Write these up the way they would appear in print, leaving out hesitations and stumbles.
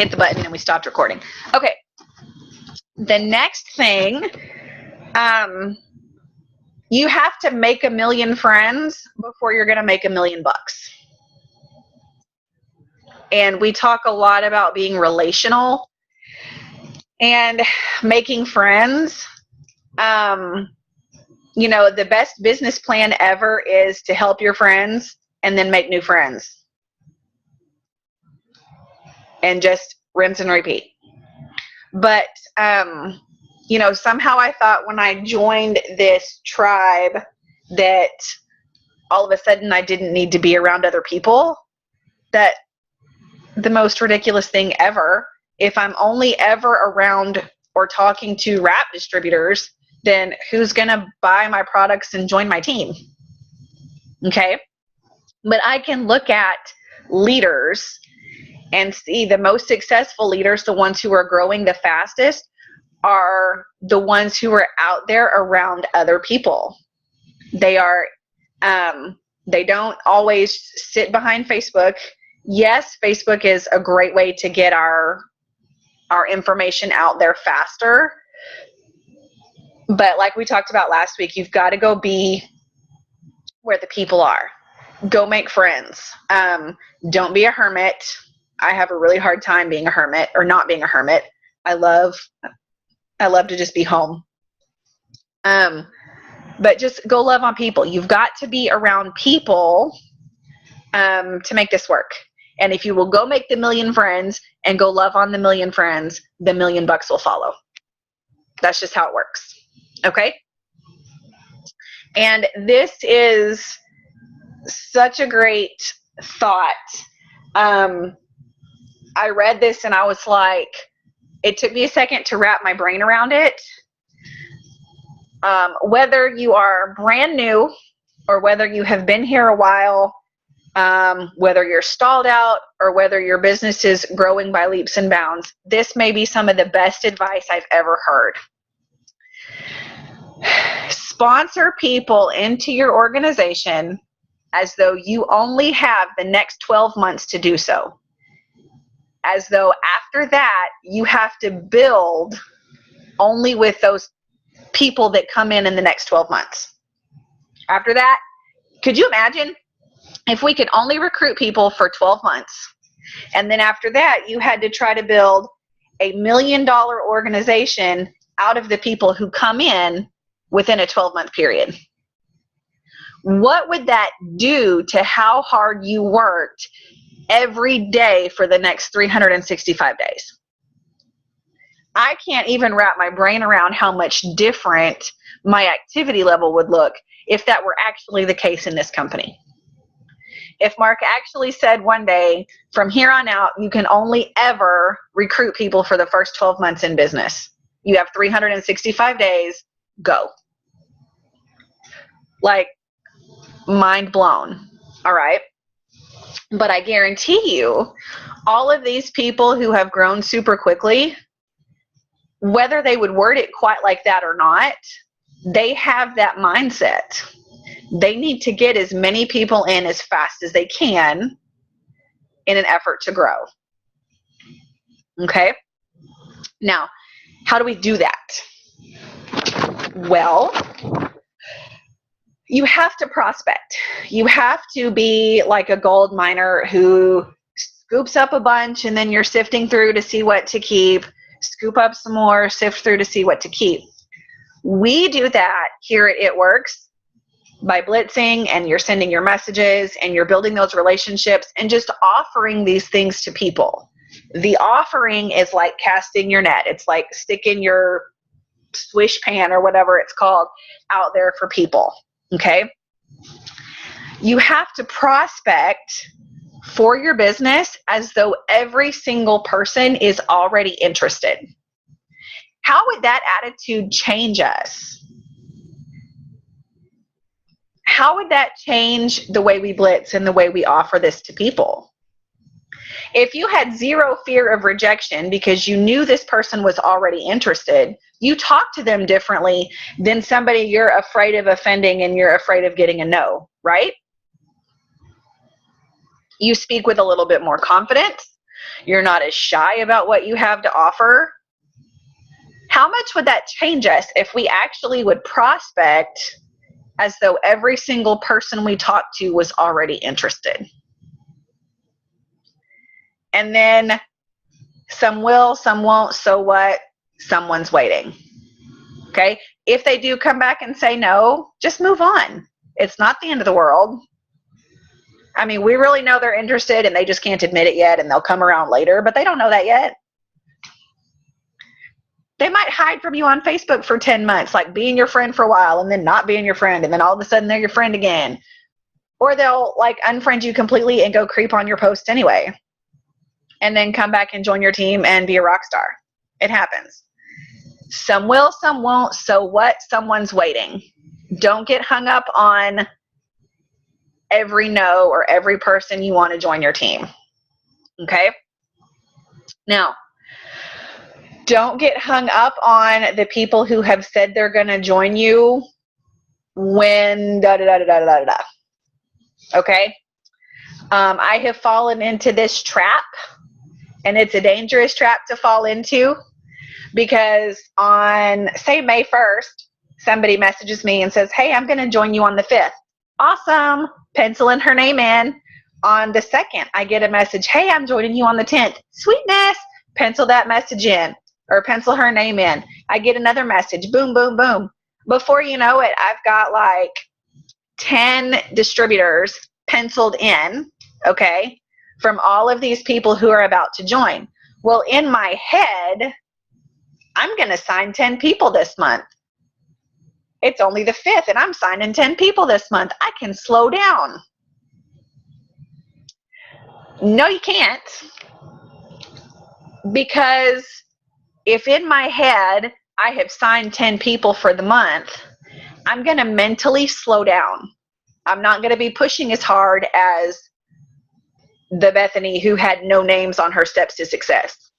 hit the button and we stopped recording. Okay. The next thing, you have to make 1 million friends before you're going to make $1 million. And we talk a lot about being relational and making friends. You know, the best business plan ever is to help your friends and then make new friends. And just rinse and repeat. But, you know, somehow I thought when I joined this tribe that all of a sudden I didn't need to be around other people. That the most ridiculous thing ever. If I'm only ever around or talking to wrap distributors, then who's going to buy my products and join my team? Okay. But I can look at leaders and see the most successful leaders, the ones who are growing the fastest, are the ones who are out there around other people. They are, they don't always sit behind Facebook. Yes, Facebook is a great way to get our information out there faster. But like we talked about last week, you've got to go be where the people are. Go make friends. Don't be a hermit. I have a really hard time being a hermit or not being a hermit. I love to just be home. But just go love on people. You've got to be around people to make this work. And if you will go make the 1 million friends and go love on the 1 million friends, the $1 million will follow. That's just how it works. Okay? And this is such a great thought. I read this and I was like, it took me a second to wrap my brain around it. Whether you are brand new or whether you have been here a while, whether you're stalled out or whether your business is growing by leaps and bounds, this may be some of the best advice I've ever heard. Sponsor people into your organization as though you only have the next 12 months to do so. As though after that, you have to build only with those people that come in the next 12 months. After that, could you imagine if we could only recruit people for 12 months? And then after that, you had to try to build a $1 million organization out of the people who come in within a 12-month period. What would that do to how hard you worked every day for the next 365 days? I can't even wrap my brain around how much different my activity level would look if that were actually the case in this company. If Mark actually said one day, from here on out, you can only ever recruit people for the first 12 months in business. You have 365 days, go. Like, mind blown. All right. But I guarantee you, all of these people who have grown super quickly, whether they would word it quite like that or not, they have that mindset. They need to get as many people in as fast as they can in an effort to grow. Okay? Now, how do we do that? Well, you have to prospect. You have to be like a gold miner who scoops up a bunch and then you're sifting through to see what to keep, scoop up some more, sift through to see what to keep. We do that here at It Works by blitzing, and you're sending your messages and you're building those relationships and just offering these things to people. The offering is like casting your net. It's like sticking your swish pan or whatever it's called out there for people. Okay? You have to prospect for your business as though every single person is already interested. How would that attitude change us? How would that change the way we blitz and the way we offer this to people? If you had zero fear of rejection because you knew this person was already interested, you talk to them differently than somebody you're afraid of offending and you're afraid of getting a no, right? You speak with a little bit more confidence. You're not as shy about what you have to offer. How much would that change us if we actually would prospect as though every single person we talked to was already interested? And then some will, some won't. So what? Someone's waiting. Okay? If they do come back and say no, just move on. It's not the end of the world. I mean, we really know they're interested and they just can't admit it yet, and they'll come around later, but they don't know that yet. They might hide from you on Facebook for 10 months, like being your friend for a while and then not being your friend, and then all of a sudden they're your friend again. Or they'll like unfriend you completely and go creep on your post anyway, and then come back and join your team and be a rock star. It happens. Some will, some won't. So what? Someone's waiting. Don't get hung up on every no or every person you want to join your team. Okay? Now, don't get hung up on the people who have said they're going to join you when da-da-da-da-da-da-da. Okay? I have fallen into this trap, and it's a dangerous trap to fall into, because on, say, May 1st, somebody messages me and says, hey, I'm going to join you on the 5th. Awesome. Penciling her name in. On the 2nd, I get a message, hey, I'm joining you on the 10th. Sweetness. Pencil that message in, or pencil her name in. I get another message. Boom, boom, boom. Before you know it, I've got like 10 distributors penciled in, okay, from all of these people who are about to join. Well, in my head, I'm going to sign 10 people this month. It's only the 5th, and I'm signing 10 people this month. I can slow down. No, you can't. Because if in my head I have signed 10 people for the month, I'm going to mentally slow down. I'm not going to be pushing as hard as the Bethany who had no names on her steps to success.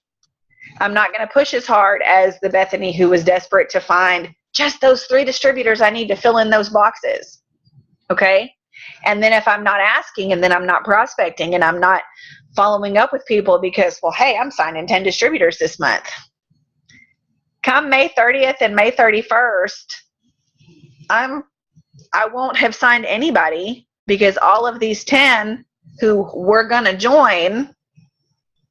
I'm not going to push as hard as the Bethany who was desperate to find just those 3 distributors I need to fill in those boxes. Okay? And then if I'm not asking, and then I'm not prospecting, and I'm not following up with people because, well, hey, I'm signing 10 distributors this month. Come May 30th and May 31st, I won't have signed anybody, because all of these 10 who were going to join,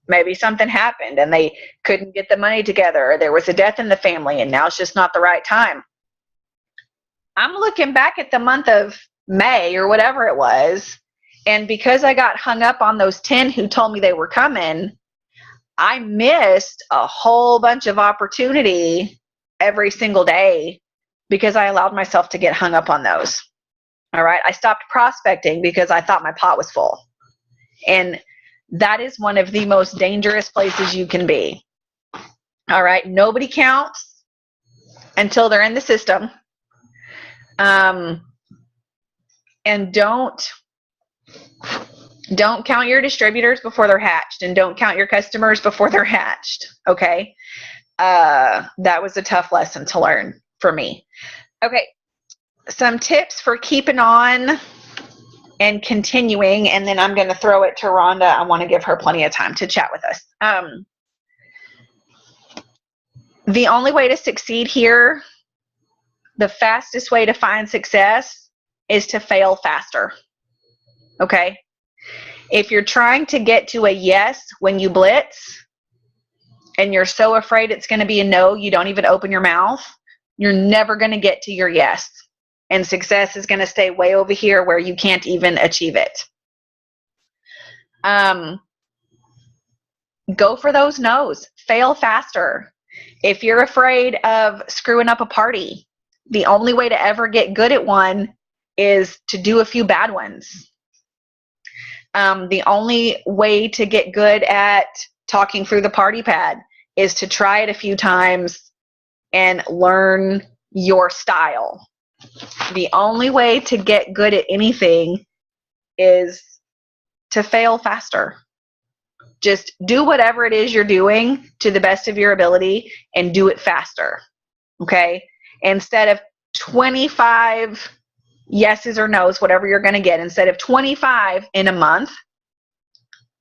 maybe something happened and they couldn't get the money together, or there was a death in the family and now it's just not the right time. I'm looking back at the month of May or whatever it was, and because I got hung up on those 10 who told me they were coming, I missed a whole bunch of opportunity every single day because I allowed myself to get hung up on those. All right. I stopped prospecting because I thought my pot was full. And that is one of the most dangerous places you can be. All right. Nobody counts until they're in the system. And don't count your distributors before they're hatched, and don't count your customers before they're hatched. Okay. That was a tough lesson to learn for me. Okay. Some tips for keeping on and continuing, and then I'm going to throw it to Rhonda. I want to give her plenty of time to chat with us. The only way to succeed here, the fastest way to find success, is to fail faster. Okay? If you're trying to get to a yes when you blitz, and you're so afraid it's going to be a no, you don't even open your mouth, you're never going to get to your yes. And success is going to stay way over here where you can't even achieve it. Go for those no's. Fail faster. If you're afraid of screwing up a party, the only way to ever get good at one is to do a few bad ones. The only way to get good at talking through the party pad is to try it a few times and learn your style. The only way to get good at anything is to fail faster. Just do whatever it is you're doing to the best of your ability and do it faster. Okay? Instead of 25 yeses or nos, whatever you're going to get, instead of 25 in a month,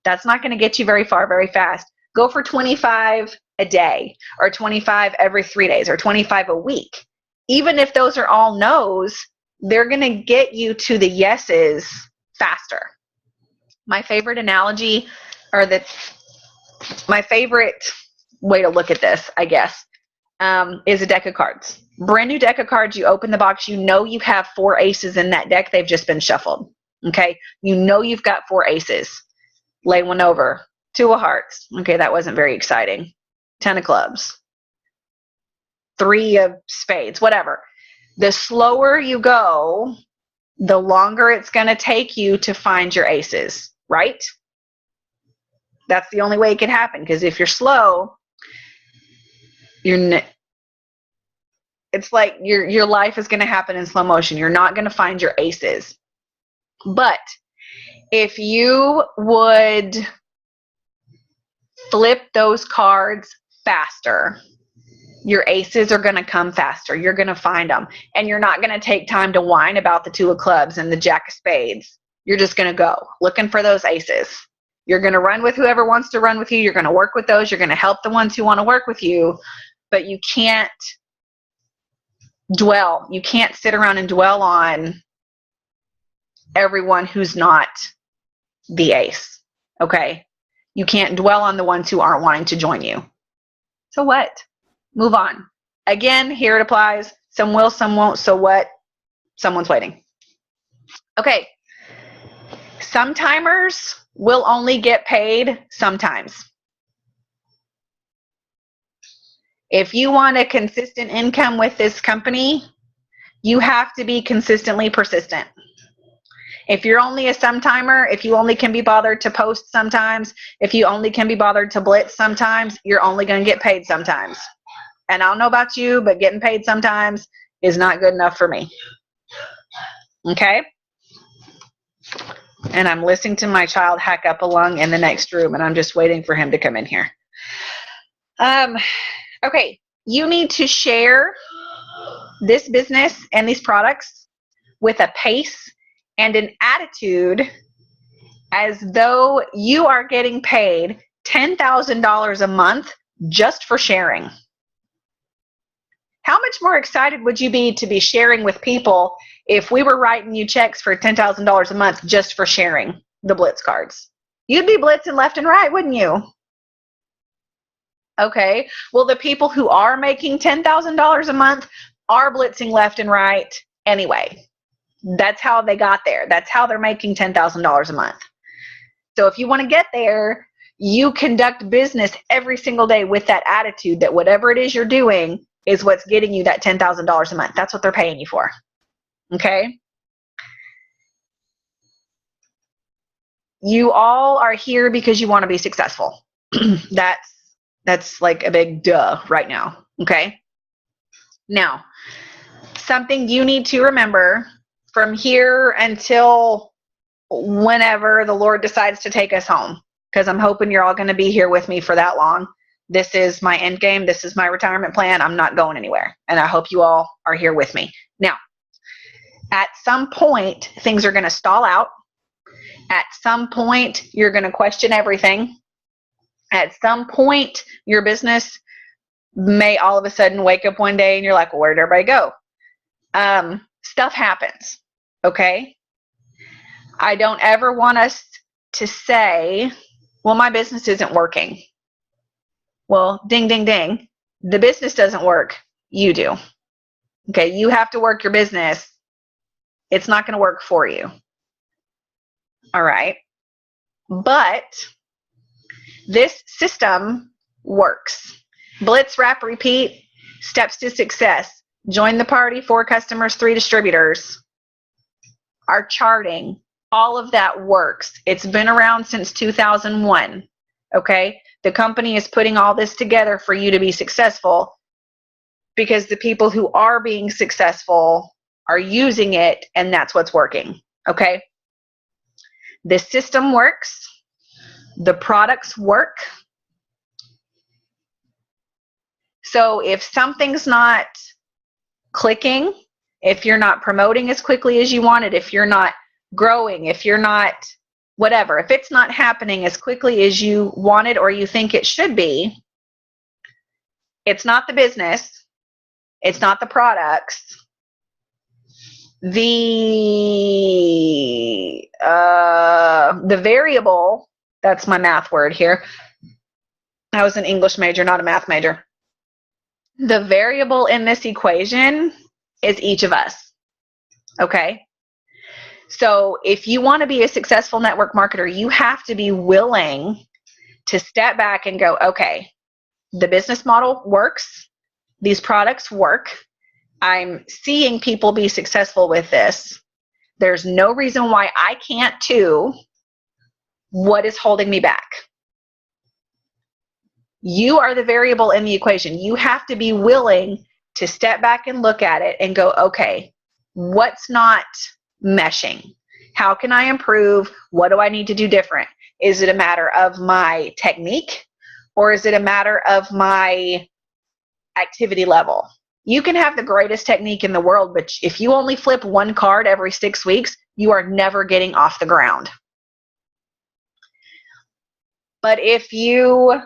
That's not going to get you very far very fast. Go for 25 a day, or 25 every 3 days, or 25 a week. Even if those are all no's, they're going to get you to the yeses faster. My favorite analogy, or my favorite way to look at this, I guess, is a deck of cards. Brand new deck of cards, you open the box, you know you have 4 aces in that deck, they've just been shuffled. Okay, you know you've got 4 aces. Lay one over. 2 of hearts. Okay, that wasn't very exciting. 10 of clubs. 3 of spades, whatever. The slower you go, the longer it's going to take you to find your aces, right? That's the only way it can happen, because if you're slow, it's like your life is going to happen in slow motion. You're not going to find your aces. But if you would flip those cards faster, your aces are going to come faster. You're going to find them. And you're not going to take time to whine about the 2 of clubs and the jack of spades. You're just going to go looking for those aces. You're going to run with whoever wants to run with you. You're going to work with those. You're going to help the ones who want to work with you. But you can't dwell. You can't sit around and dwell on everyone who's not the ace. Okay? You can't dwell on the ones who aren't wanting to join you. So what? Move on. Again, here it applies. Some will, some won't. So what? Someone's waiting. Okay. Some timers will only get paid sometimes. If you want a consistent income with this company, you have to be consistently persistent. If you're only a sometimer, if you only can be bothered to post sometimes, if you only can be bothered to blitz sometimes, you're only going to get paid sometimes. And I don't know about you, but getting paid sometimes is not good enough for me. Okay? And I'm listening to my child hack up a lung in the next room, and I'm just waiting for him to come in here. Okay, you need to share this business and these products with a pace and an attitude as though you are getting paid $10,000 a month just for sharing. How much more excited would you be to be sharing with people if we were writing you checks for $10,000 a month just for sharing the blitz cards? You'd be blitzing left and right, wouldn't you? Okay, well, the people who are making $10,000 a month are blitzing left and right anyway. That's how they got there. That's how they're making $10,000 a month. So if you want to get there, you conduct business every single day with that attitude that whatever it is you're doing is what's getting you that $10,000 a month. That's what they're paying you for. Okay? You all are here because you want to be successful. That's like a big duh right now. Okay? Now, something you need to remember from here until whenever the Lord decides to take us home, because I'm hoping you're all going to be here with me for that long. This is my end game. This is my retirement plan. I'm not going anywhere. And I hope you all are here with me. Now, at some point, things are going to stall out. At some point, you're going to question everything. At some point, your business may all of a sudden wake up one day and you're like, well, where did everybody go? Stuff happens. Okay? I don't ever want us to say, well, my business isn't working. Well, ding, ding, ding. The business doesn't work. You do. Okay? You have to work your business. It's not going to work for you. All right? But this system works. Blitz, wrap, repeat, steps to success. Join the party, 4 customers, 3 distributors. Our charting, all of that works. It's been around since 2001. Okay? The company is putting all this together for you to be successful because the people who are being successful are using it, and that's what's working. Okay? The system works. The products work. So if something's not clicking, if you're not promoting as quickly as you wanted, if you're not growing, if you're not whatever. If it's not happening as quickly as you wanted or you think it should be, it's not the business. It's not the products. The variable, that's my math word here. I was an English major, not a math major. The variable in this equation is each of us. Okay? So if you want to be a successful network marketer, you have to be willing to step back and go, okay, the business model works. These products work. I'm seeing people be successful with this. There's no reason why I can't too. What is holding me back? You are the variable in the equation. You have to be willing to step back and look at it and go, okay, what's not meshing? How can I improve? What do I need to do different? Is it a matter of my technique, or is it a matter of my activity level? You can have the greatest technique in the world, but if you only flip one card every 6 weeks, you are never getting off the ground. But if you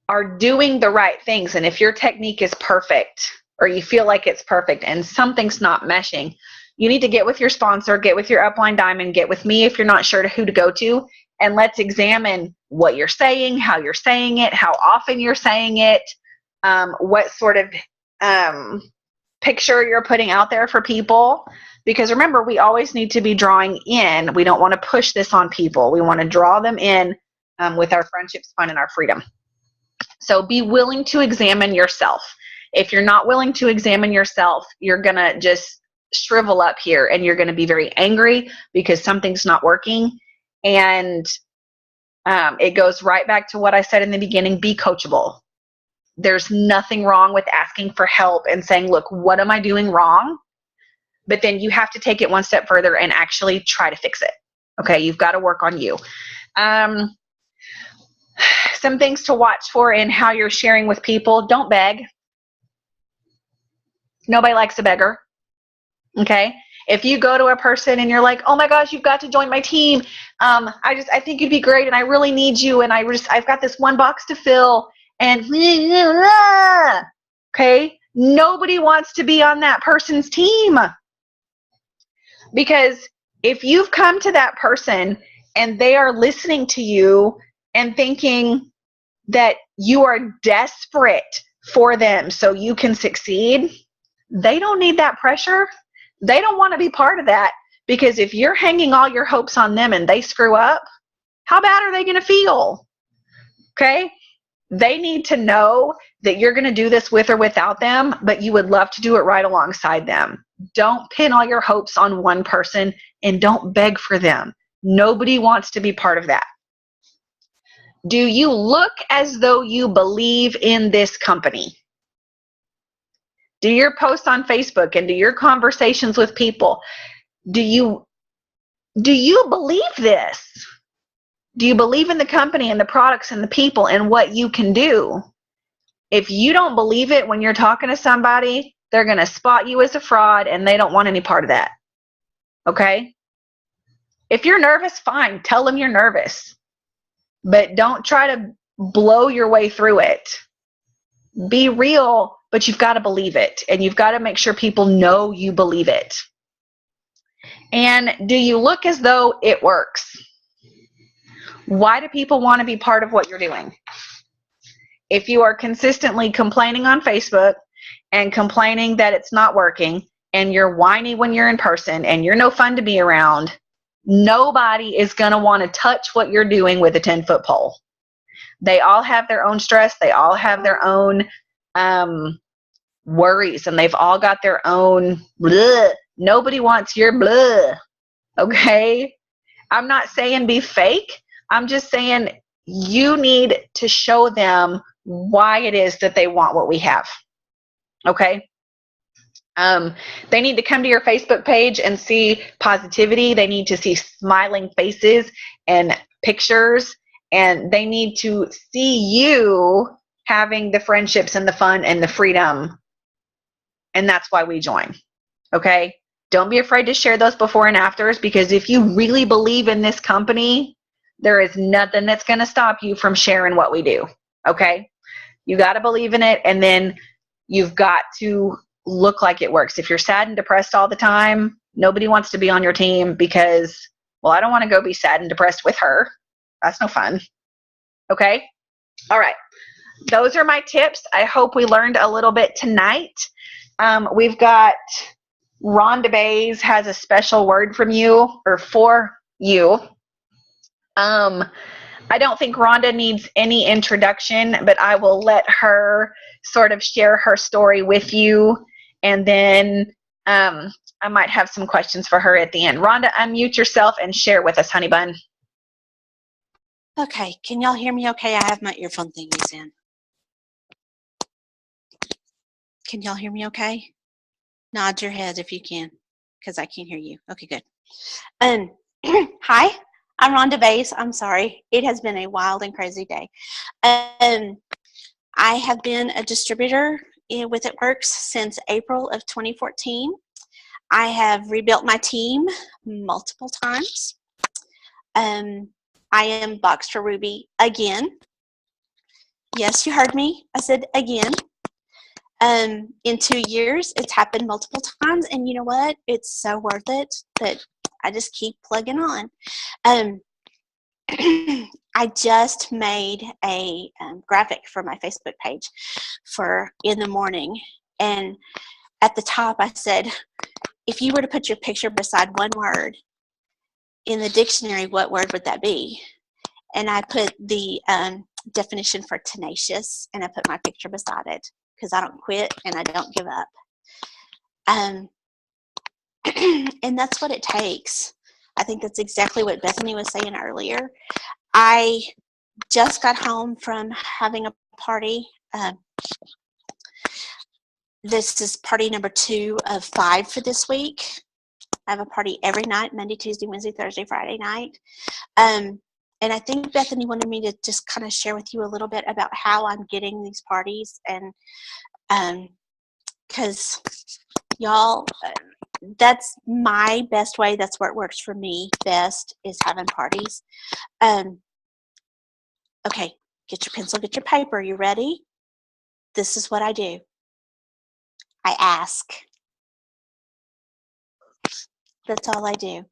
are doing the right things, and if your technique is perfect, or you feel like it's perfect and something's not meshing, you need to get with your sponsor, get with your upline diamond, get with me if you're not sure who to go to, and let's examine what you're saying, how you're saying it, how often you're saying it, what sort of picture you're putting out there for people. Because remember, we always need to be drawing in. We don't want to push this on people. We want to draw them in with our friendships, fun, and our freedom. So be willing to examine yourself. If you're not willing to examine yourself, you're going to just shrivel up here, and you're going to be very angry because something's not working. And it goes right back to what I said in the beginning: be coachable. There's nothing wrong with asking for help and saying, look, what am I doing wrong? But then you have to take it one step further and actually try to fix it. Okay, you've got to work on you. Some things to watch for in how you're sharing with people: don't beg. Nobody likes a beggar. Okay? If you go to a person and you're like, oh my gosh, you've got to join my team. I think you'd be great, and I really need you, and I've got this one box to fill, and okay, nobody wants to be on that person's team. Because if you've come to that person and they are listening to you and thinking that you are desperate for them so you can succeed, they don't need that pressure. They don't want to be part of that, because if you're hanging all your hopes on them and they screw up, how bad are they going to feel? Okay? They need to know that you're going to do this with or without them, but you would love to do it right alongside them. Don't pin all your hopes on one person, and don't beg for them. Nobody wants to be part of that. Do you look as though you believe in this company? Do your posts on Facebook and do your conversations with people, do you believe this? Do you believe in the company and the products and the people and what you can do? If you don't believe it when you're talking to somebody, they're going to spot you as a fraud, and they don't want any part of that. Okay? If you're nervous, fine. Tell them you're nervous. But don't try to blow your way through it. Be real, but you've got to believe it. And you've got to make sure people know you believe it. And do you look as though it works? Why do people want to be part of what you're doing? If you are consistently complaining on Facebook and complaining that it's not working, and you're whiny when you're in person, and you're no fun to be around, nobody is going to want to touch what you're doing with a 10-foot pole. They all have their own stress. They all have their own worries, and they've all got their own blah. Nobody wants your blah. Okay? I'm not saying be fake. I'm just saying you need to show them why it is that they want what we have. Okay? They need to come to your Facebook page and see positivity. They need to see smiling faces and pictures, and they need to see you having the friendships and the fun and the freedom. And that's why we join. Okay? Don't be afraid to share those before and afters, because if you really believe in this company, there is nothing that's going to stop you from sharing what we do. Okay? You got to believe in it, and then you've got to look like it works. If you're sad and depressed all the time, nobody wants to be on your team because, well, I don't want to go be sad and depressed with her. That's no fun. Okay? All right. Those are my tips. I hope we learned a little bit tonight. We've got Rhonda Bays has a special word from you, or for you. I don't think Rhonda needs any introduction, but I will let her sort of share her story with you, and then I might have some questions for her at the end. Rhonda, unmute yourself and share with us, honey bun. Okay, can y'all hear me okay? I have my earphone thingies in. Can y'all hear me okay? Nod your head if you can, because I can't hear you. Okay, good. Hi, I'm Rhonda Bays. I'm sorry. It has been a wild and crazy day. I have been a distributor with It Works since April of 2014. I have rebuilt my team multiple times. I am Boxed for Ruby again. Yes, you heard me. I said again. In 2 years, it's happened multiple times, and you know what? It's so worth it that I just keep plugging on. I just made a graphic for my Facebook page for in the morning, and at the top I said, if you were to put your picture beside one word in the dictionary, what word would that be? And I put the definition for tenacious, and I put my picture beside it, because I don't quit and I don't give up. And that's what it takes. I think that's exactly what Bethany was saying earlier. I just got home from having a party. This is party number 2 of 5 for this week. I have a party every night, Monday, Tuesday, Wednesday, Thursday, Friday night. And I think Bethany wanted me to just kind of share with you a little bit about how I'm getting these parties, and because y'all, that's my best way. That's what works for me best, is having parties. Okay, get your pencil, get your paper. You ready? This is what I do. I ask. That's all I do.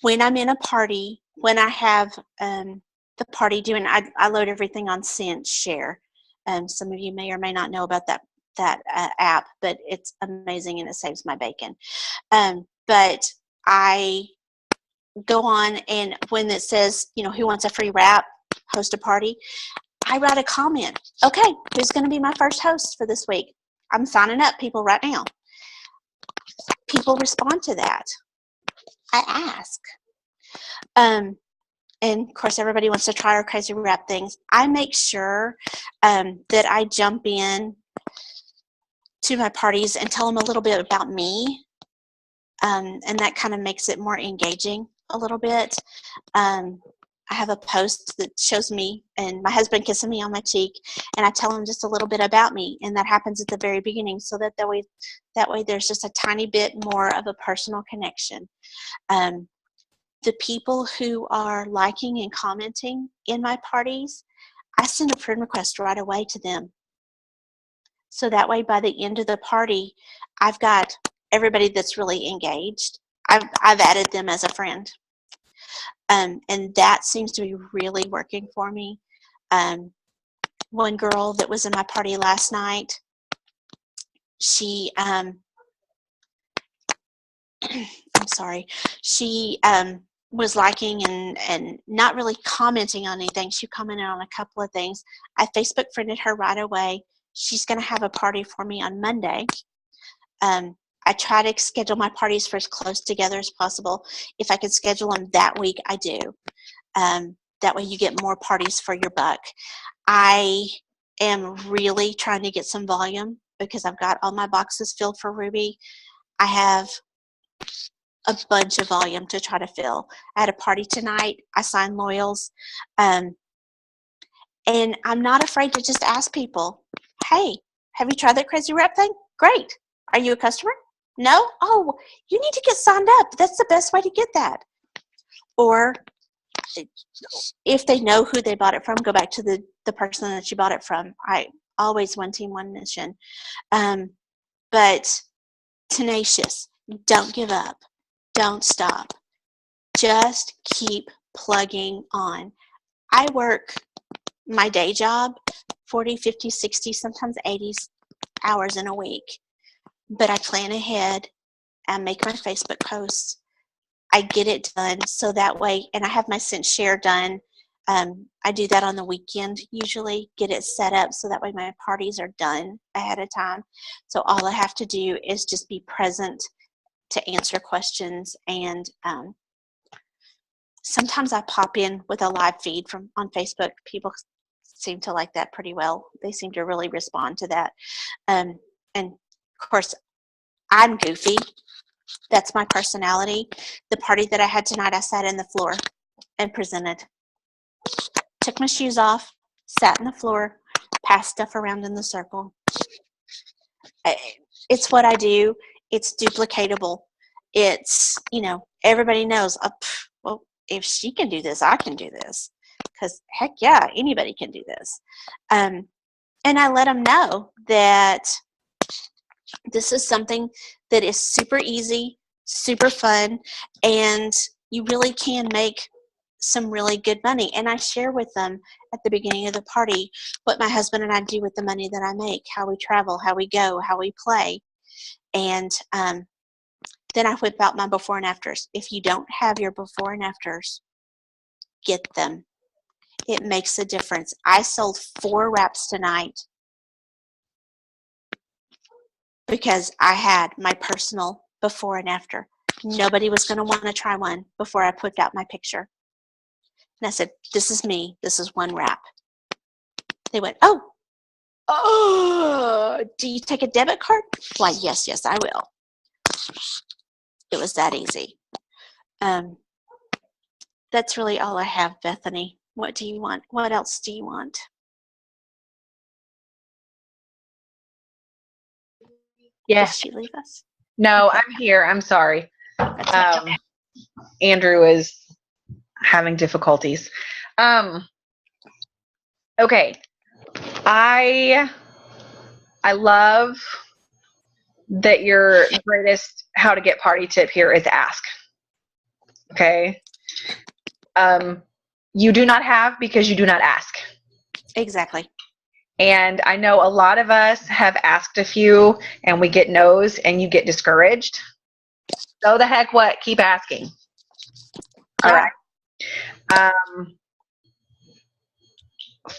When I'm in a party, when I have the party doing, I load everything on Cinch Share. Some of you may or may not know about that app, but it's amazing and it saves my bacon. But I go on, and when it says, who wants a free wrap, host a party, I write a comment. Okay, who's going to be my first host for this week? I'm signing up people right now. People respond to that. I ask. And of course, everybody wants to try our crazy wrap things. I make sure that I jump in to my parties and tell them a little bit about me. And that kind of makes it more engaging a little bit. I have a post that shows me and my husband kissing me on my cheek, and I tell him just a little bit about me, and that happens at the very beginning, so that way there's just a tiny bit more of a personal connection. The people who are liking and commenting in my parties, I send a friend request right away to them. So that way, by the end of the party, I've got everybody that's really engaged. I've added them as a friend. And that seems to be really working for me. One girl that was in my party last night, she, I'm sorry, she was liking and not really commenting on anything. She commented on a couple of things. I Facebook friended her right away. She's going to have a party for me on Monday. I try to schedule my parties for as close together as possible. If I can schedule them that week, I do. That way you get more parties for your buck. I am really trying to get some volume because I've got all my boxes filled for Ruby. I have a bunch of volume to try to fill. I had a party tonight. I signed loyals. And I'm not afraid to just ask people, hey, have you tried that crazy wrap thing? Great. Are you a customer? No? Oh, you need to get signed up. That's the best way to get that. Or if they know who they bought it from, go back to the person that you bought it from. I always one team, one mission. But tenacious. Don't give up. Don't stop. Just keep plugging on. I work my day job 40, 50, 60, sometimes 80 hours in a week. But I plan ahead and make my Facebook posts. I get it done so that way, and I have my Sense Share done. I do that on the weekend usually, get it set up so that way my parties are done ahead of time. So all I have to do is just be present to answer questions, and sometimes I pop in with a live feed on Facebook. People seem to like that pretty well. They seem to really respond to that. And of course, I'm goofy. That's my personality. The party that I had tonight, I sat in the floor and presented. Took my shoes off, sat in the floor, passed stuff around in the circle. It's what I do. It's duplicatable. It's, everybody knows, well, if she can do this, I can do this. Because heck yeah, anybody can do this. And I let them know that this is something that is super easy, super fun, and you really can make some really good money. And I share with them at the beginning of the party what my husband and I do with the money that I make, how we travel, how we go, how we play. And then I whip out my before and afters. If you don't have your before and afters, get them. It makes a difference. I sold 4 wraps tonight because I had my personal before and after. Nobody was going to want to try one before I put out my picture. And I said, this is me. This is 1 wrap. They went, oh, do you take a debit card? Why, yes, I will. It was that easy. That's really all I have, Bethany. What do you want? What else do you want? Yes. Did she leave us? No, Okay. I'm here. I'm sorry. That's okay. Andrew is having difficulties. Okay. I love that your greatest how to get party tip here is ask. Okay. You do not have because you do not ask. Exactly. And I know a lot of us have asked a few and we get no's and you get discouraged. So the heck what? Keep asking. All right.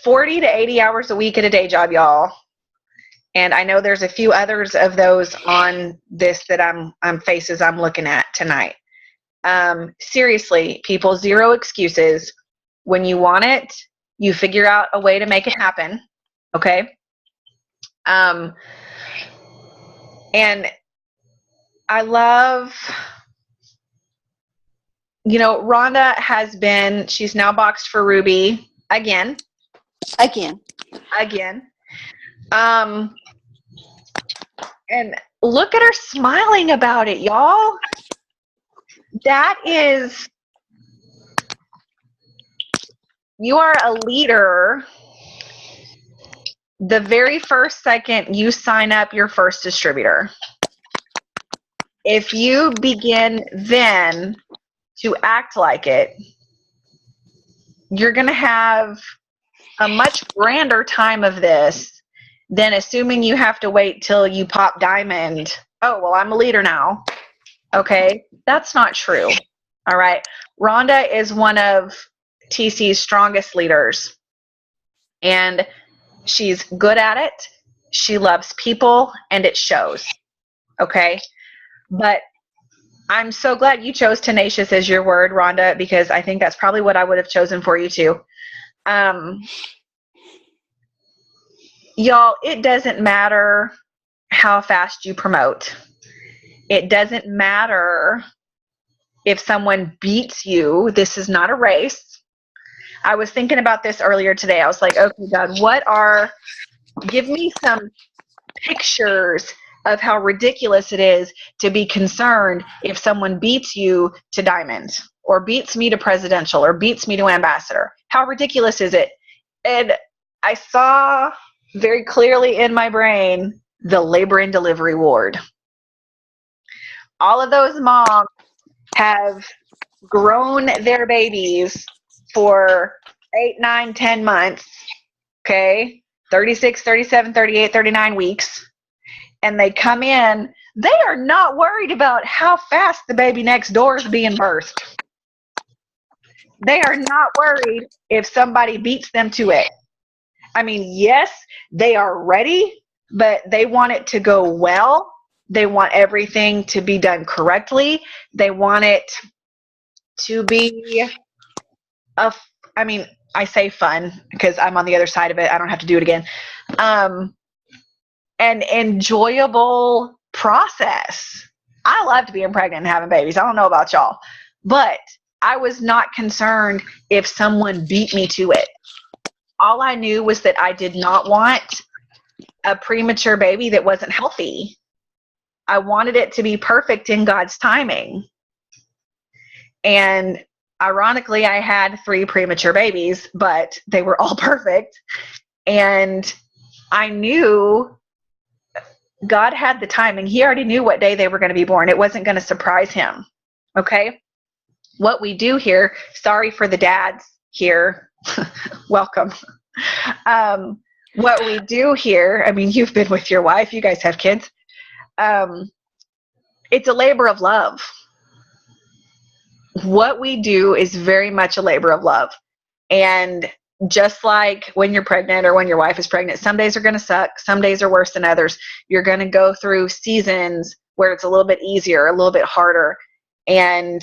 40 to 80 hours a week at a day job, y'all. And I know there's a few others of those on this that I'm faces I'm looking at tonight. Seriously, people, 0 excuses. When you want it, you figure out a way to make it happen. Okay. And I love, Rhonda she's now boxed for Ruby again. And look at her smiling about it, y'all. You are a leader the very first second you sign up your first distributor. If you begin then to act like it, you're going to have a much grander time of this than assuming you have to wait till you pop diamond. Oh, well, I'm a leader now. Okay, that's not true. All right. Rhonda is one of TC's strongest leaders, and she's good at it. She loves people, and it shows. Okay, but I'm so glad you chose tenacious as your word, Rhonda, because I think that's probably what I would have chosen for you too. Y'all, it doesn't matter how fast you promote. It doesn't matter if someone beats you. This is not a race. I was thinking about this earlier today. I was like, okay, God, give me some pictures of how ridiculous it is to be concerned if someone beats you to diamond or beats me to presidential or beats me to ambassador. How ridiculous is it? And I saw very clearly in my brain the labor and delivery ward. All of those moms have grown their babies for 8, 9, 10 months, okay, 36, 37, 38, 39 weeks, and they come in. They are not worried about how fast the baby next door is being birthed. They are not worried if somebody beats them to it. I mean, yes, they are ready, but they want it to go well. They want everything to be done correctly. They want it to be I say fun because I'm on the other side of it. I don't have to do it again. An enjoyable process. I loved being pregnant and having babies. I don't know about y'all, but I was not concerned if someone beat me to it. All I knew was that I did not want a premature baby that wasn't healthy. I wanted it to be perfect in God's timing. And ironically, I had 3 premature babies, but they were all perfect. And I knew God had the timing. He already knew what day they were going to be born. It wasn't going to surprise him. Okay? What we do here, sorry for the dads here, welcome. What we do here, I mean, you've been with your wife, you guys have kids. It's a labor of love. What we do is very much a labor of love. And just like when you're pregnant or when your wife is pregnant, some days are going to suck. Some days are worse than others. You're going to go through seasons where it's a little bit easier, a little bit harder. And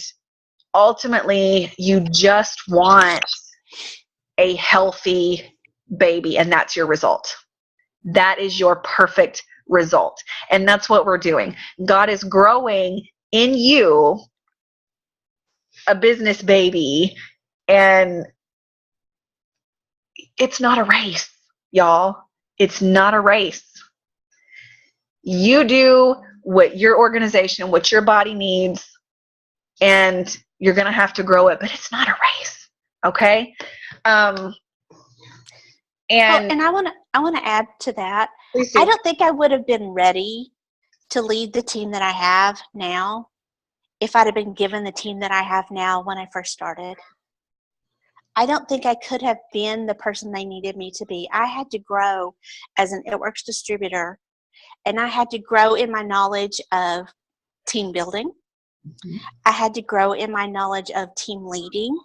ultimately, you just want a healthy baby, and that's your result. That is your perfect result. And that's what we're doing. God is growing in you a business baby, and it's not a race, y'all. It's not a race. You do what your organization, what your body needs, and you're going to have to grow it, but it's not a race. Okay? And I want to add to that. I don't think I would have been ready to lead the team that I have now if I'd have been given the team that I have now when I first started. I don't think I could have been the person they needed me to be. I had to grow as an It Works distributor, and I had to grow in my knowledge of team building. Mm-hmm. I had to grow in my knowledge of team leading.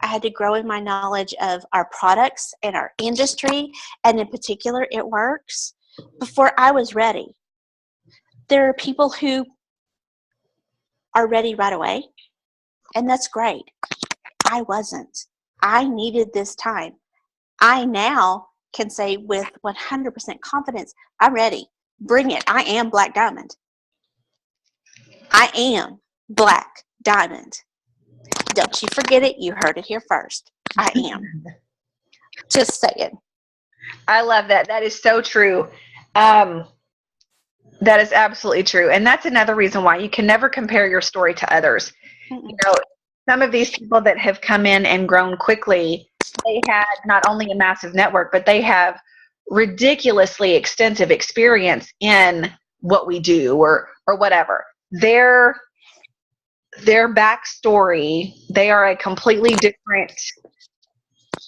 I had to grow in my knowledge of our products and our industry, and in particular, It Works, before I was ready. There are people who are ready right away, and that's great. I wasn't. I needed this time. I now can say with 100% confidence, I'm ready. Bring it. I am Black Diamond. I am Black Diamond. Don't you forget it. You heard it here first. I am. Just saying. I love that. That is so true. That is absolutely true. And that's another reason why you can never compare your story to others. Mm-mm. You know, some of these people that have come in and grown quickly, they had not only a massive network, but they have ridiculously extensive experience in what we do or whatever. Their backstory, they are a completely different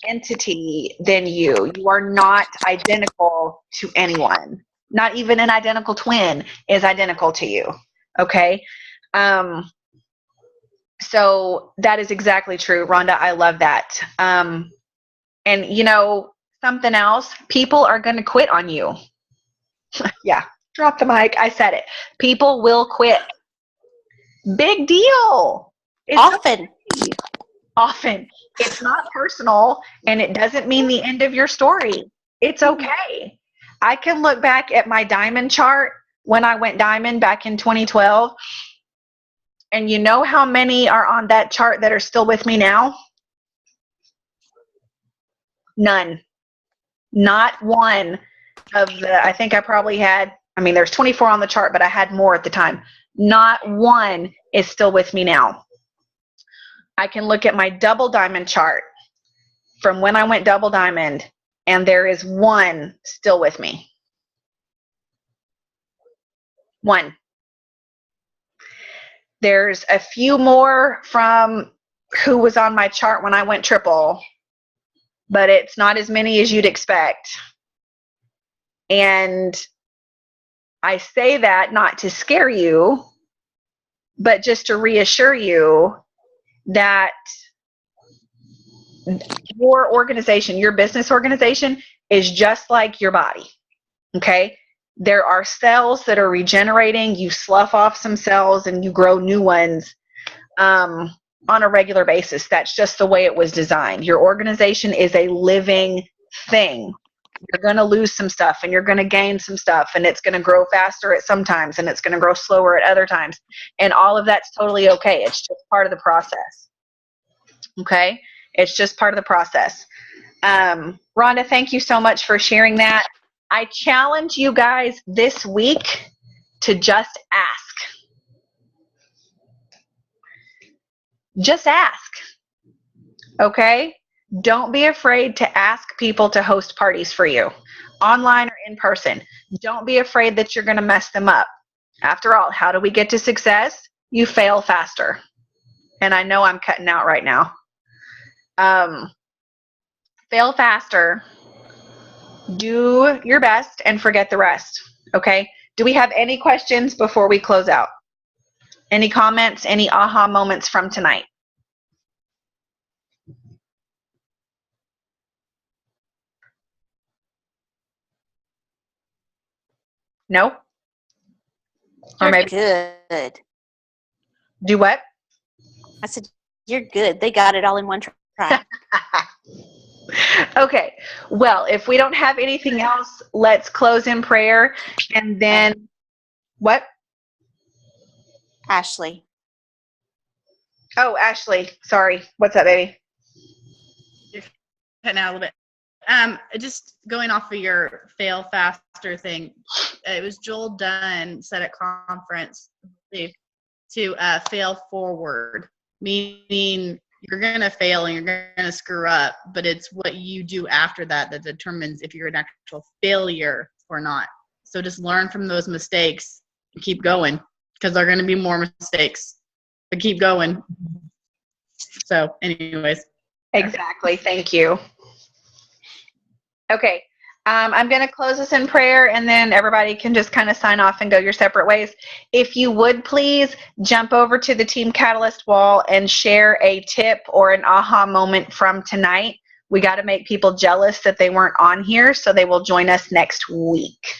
entity than you. You are not identical to anyone. Not even an identical twin is identical to you. Okay? So that is exactly true. Rhonda, I love that. And you know, something else, people are going to quit on you. Yeah, drop the mic. I said it. People will quit. Big deal. It's often. It's not personal, and it doesn't mean the end of your story. It's okay. I can look back at my diamond chart when I went diamond back in 2012, and you know how many are on that chart that are still with me now? None. Not one of the, I think I probably had I mean, there's 24 on the chart, but I had more at the time. Not one is still with me now. I can look at my double diamond chart from when I went double diamond, and there is one still with me. One. There's a few more from who was on my chart when I went triple, but it's not as many as you'd expect. And I say that not to scare you, but just to reassure you that your organization, your business organization, is just like your body. Okay? There are cells that are regenerating. You slough off some cells and you grow new ones on a regular basis. That's just the way it was designed. Your organization is a living thing. You're going to lose some stuff and you're going to gain some stuff, and it's going to grow faster at some times and it's going to grow slower at other times. And all of that's totally okay. It's just part of the process. Okay? It's just part of the process. Rhonda, thank you so much for sharing that. I challenge you guys this week to just ask. Just ask. Okay? Don't be afraid to ask people to host parties for you, online or in person. Don't be afraid that you're going to mess them up. After all, how do we get to success? You fail faster. And I know I'm cutting out right now. Fail faster. Do your best and forget the rest. Okay? Do we have any questions before we close out? Any comments, any aha moments from tonight? No? Or You're maybe good. do what? I said, you're good. They got it all in one try. Okay. Well, if we don't have anything else, let's close in prayer. And then what? Ashley. Oh, Ashley. Sorry. What's up, baby? Cutting out a little bit. Just going off of your fail faster thing, it was Joel Dunn said at conference to fail forward, meaning you're going to fail and you're going to screw up, but it's what you do after that that determines if you're an actual failure or not. So just learn from those mistakes and keep going, because there are going to be more mistakes, but keep going. So anyways. Exactly. Thank you. Okay. I'm going to close this in prayer, and then everybody can just kind of sign off and go your separate ways. If you would please jump over to the Team Catalyst wall and share a tip or an aha moment from tonight. We got to make people jealous that they weren't on here, so they will join us next week.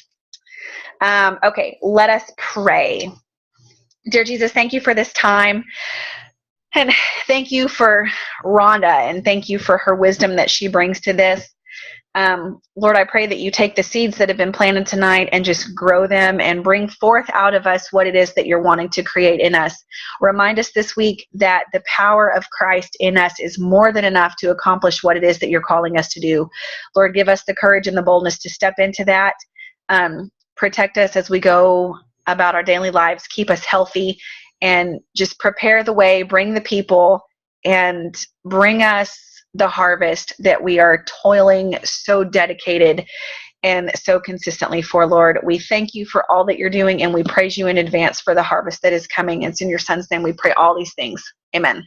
Okay, let us pray. Dear Jesus, thank you for this time. And thank you for Rhonda, and thank you for her wisdom that she brings to this. Lord, I pray that you take the seeds that have been planted tonight and just grow them and bring forth out of us what it is that you're wanting to create in us. Remind us this week that the power of Christ in us is more than enough to accomplish what it is that you're calling us to do. Lord, give us the courage and the boldness to step into that. Protect us as we go about our daily lives. Keep us healthy and just prepare the way, bring the people, and bring us the harvest that we are toiling so dedicated and so consistently for, Lord. We thank you for all that you're doing, and we praise you in advance for the harvest that is coming. It's in your son's name we pray all these things. Amen.